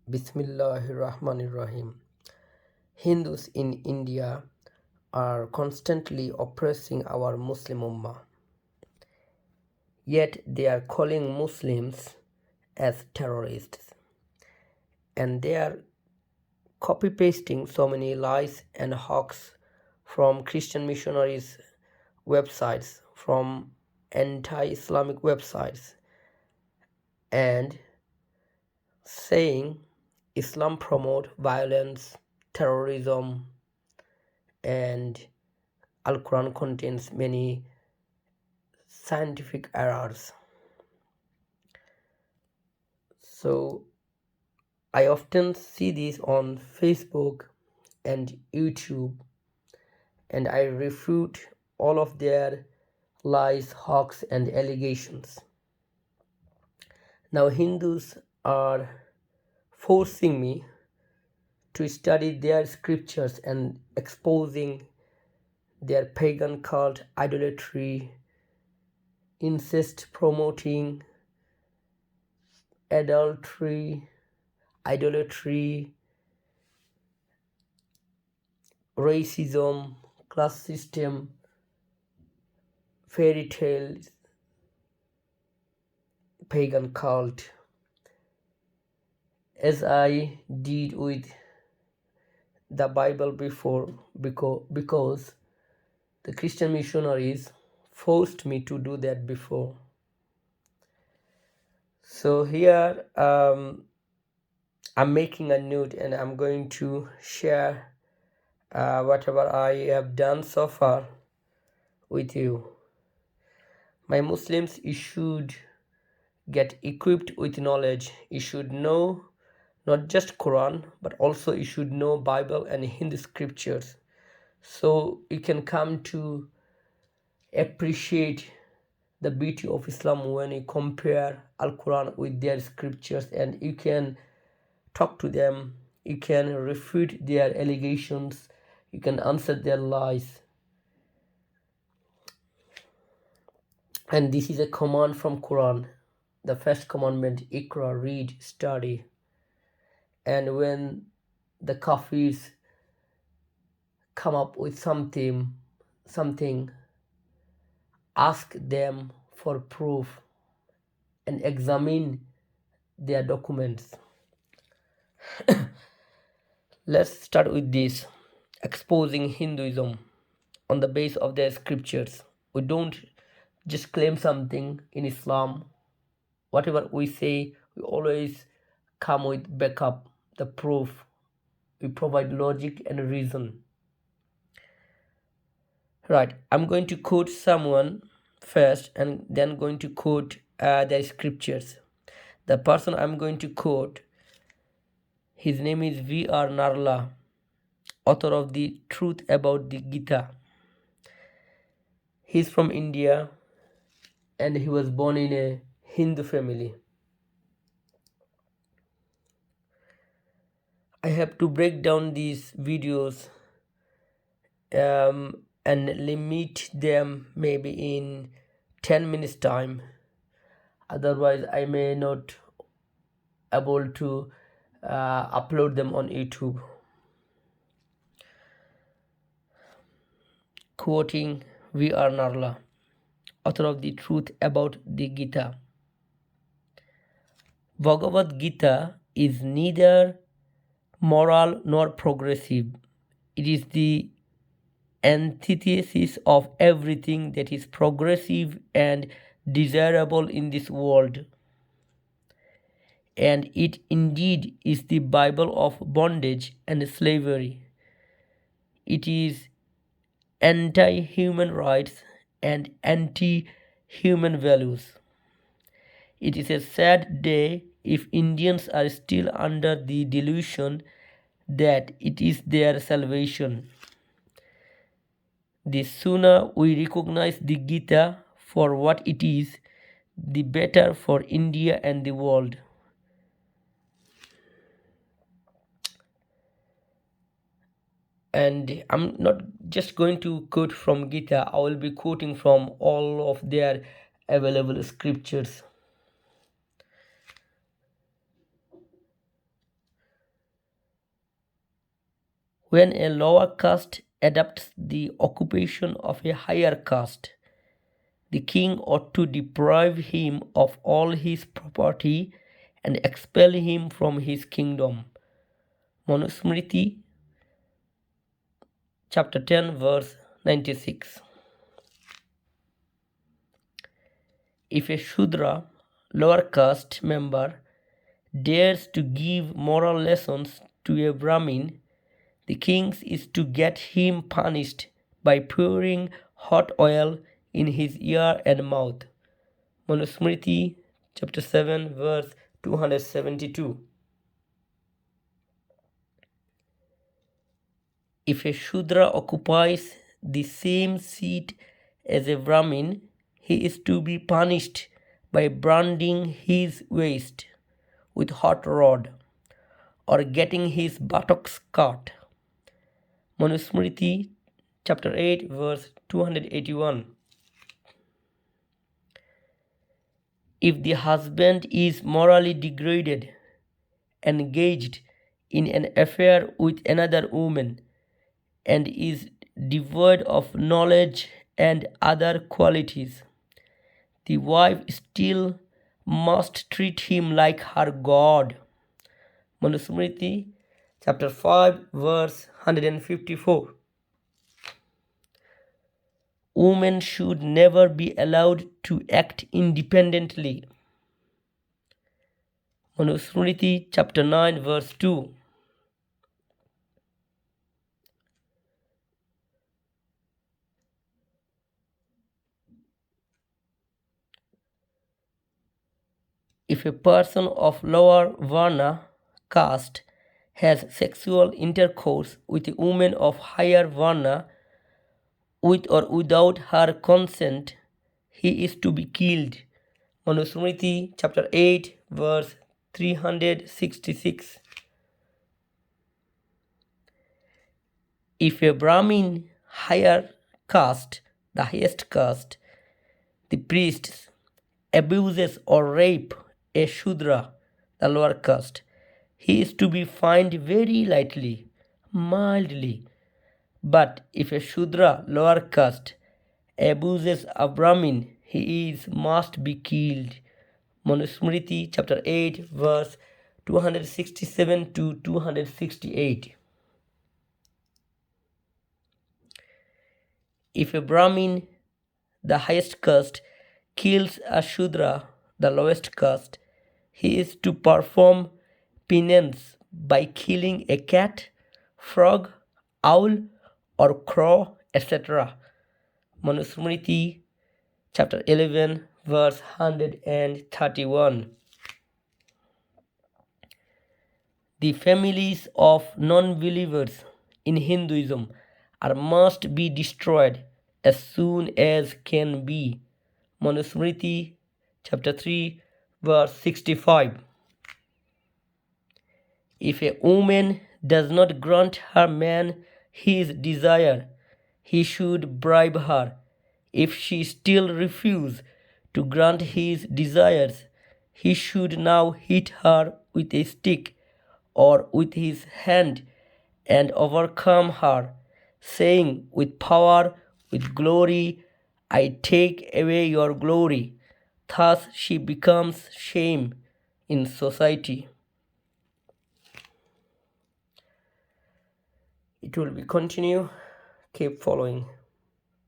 Bismillahirrahmanirrahim. Hindus in India are constantly oppressing our Muslim Ummah. Yet they are calling Muslims as terrorists. And they are copy-pasting so many lies and hoax from Christian missionaries' websites, from anti-Islamic websites, and saying Islam promote violence, terrorism, and Al-Qur'an contains many scientific errors. So I often see this on Facebook and YouTube, and I refute all of their lies, hoax, and allegations. Now Hindus are forcing me to study their scriptures and exposing their pagan cult, idolatry, incest promoting, adultery, idolatry, racism, class system, fairy tales, pagan cult, as I did with the Bible before, because the Christian missionaries forced me to do that before. So here I'm making a note and I'm going to share whatever I have done so far with you. My Muslims, you should get equipped with knowledge. You should know not just Quran, but also you should know Bible and Hindu scriptures, so you can come to appreciate the beauty of Islam when you compare Al-Qur'an with their scriptures, and you can talk to them, you can refute their allegations, you can answer their lies. And this is a command from Quran, the first commandment, Iqra, read, study. And when the Kafirs come up with something, ask them for proof and examine their documents. Let's start with this, exposing Hinduism on the base of their scriptures. We don't just claim something in Islam. Whatever we say, we always come with backup, the proof. We provide logic and reason. Right, I'm going to quote someone first and then going to quote their scriptures. The person I'm going to quote, his name is V.R. Narla, author of The Truth About the Gita. He's from India and he was born in a Hindu family. I have to break down these videos and limit them maybe in 10 minutes time. Otherwise, I may not able to upload them on YouTube. Quoting V.R. Narla, author of The Truth About the Gita. Bhagavad Gita is neither moral nor progressive. It is the antithesis of everything that is progressive and desirable in this world. And it indeed is the Bible of bondage and slavery. It is anti-human rights and anti-human values. It is a sad day if Indians are still under the delusion that it is their salvation. The sooner we recognize the Gita for what it is, the better for India and the world. And I'm not just going to quote from Gita, I will be quoting from all of their available scriptures. when a lower caste adopts the occupation of a higher caste, the king ought to deprive him of all his property and expel him from his kingdom. Manusmriti, chapter 10, verse 96. If a Shudra, lower caste member, dares to give moral lessons to a Brahmin, the king is to get him punished by pouring hot oil in his ear and mouth. Manusmriti, chapter 7, verse 272. If a Shudra occupies the same seat as a Brahmin, he is to be punished by branding his waist with hot rod or getting his buttocks cut. Manusmriti, chapter 8, verse 281. If the husband is morally degraded, engaged in an affair with another woman, and is devoid of knowledge and other qualities, the wife still must treat him like her God. Manusmriti, chapter 5, verse 154. Women should never be allowed to act independently. Manusmriti, chapter 9, verse 2. If a person of lower Varna caste has sexual intercourse with a woman of higher Varna, with or without her consent, he is to be killed. Manusmriti, chapter 8, verse 366. If a Brahmin higher caste, the highest caste, the priests, abuses or rape a Shudra, the lower caste, he is to be fined very lightly, mildly. But if a Shudra, lower caste, abuses a Brahmin, must be killed. Manusmriti, chapter 8, verse 267 to 268. If a Brahmin, the highest caste, kills a Shudra, the lowest caste, he is to perform penance by killing a cat, frog, owl, or crow, etc. Manusmriti, chapter 11, verse 131. The families of non-believers in Hinduism must be destroyed as soon as can be. Manusmriti, chapter 3, verse 65. If a woman does not grant her man his desire, he should bribe her. If she still refuses to grant his desires, he should now hit her with a stick or with his hand and overcome her, saying with power, with glory, I take away your glory. Thus she becomes shame in society. It will be continue. Keep following.